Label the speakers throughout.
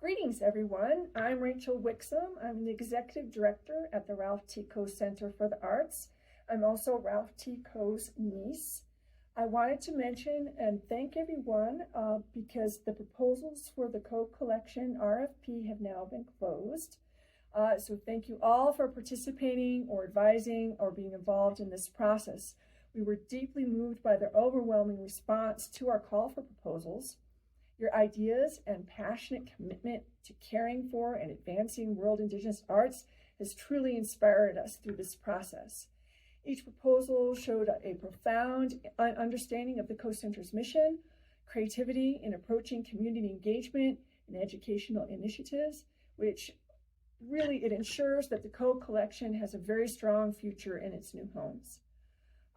Speaker 1: Greetings, everyone. I'm Rachel Wixom. I'm the Executive Director at the Ralph T. Coe Center for the Arts. I'm also Ralph T. Coe's niece. I wanted to mention and thank everyone because the proposals for the Coe Collection RFP have now been closed. So thank you all for participating or advising or being involved in this process. We were deeply moved by the overwhelming response to our call for proposals. Your ideas and passionate commitment to caring for and advancing world Indigenous arts has truly inspired us through this process. Each proposal showed a profound understanding of the Coe Center's mission, creativity in approaching community engagement and educational initiatives, which really it ensures that the Coe Collection has a very strong future in its new homes.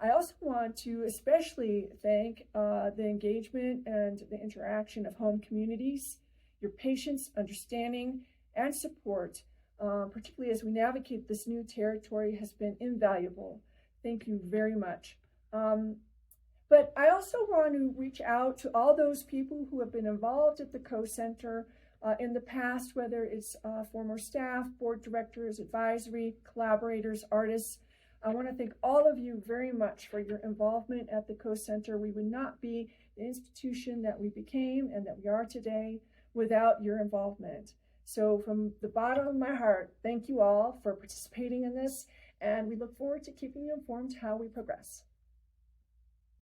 Speaker 1: I also want to especially thank the engagement and the interaction of home communities. Your patience, understanding, and support, particularly as we navigate this new territory, has been invaluable. Thank you very much. But I also want to reach out to all those people who have been involved at the Coe Center in the past, whether it's former staff, board directors, advisory, collaborators, artists. I want to thank all of you very much for your involvement at the Coe Center. We would not be the institution that we became and that we are today without your involvement. So from the bottom of my heart, thank you all for participating in this, and we look forward to keeping you informed how we progress.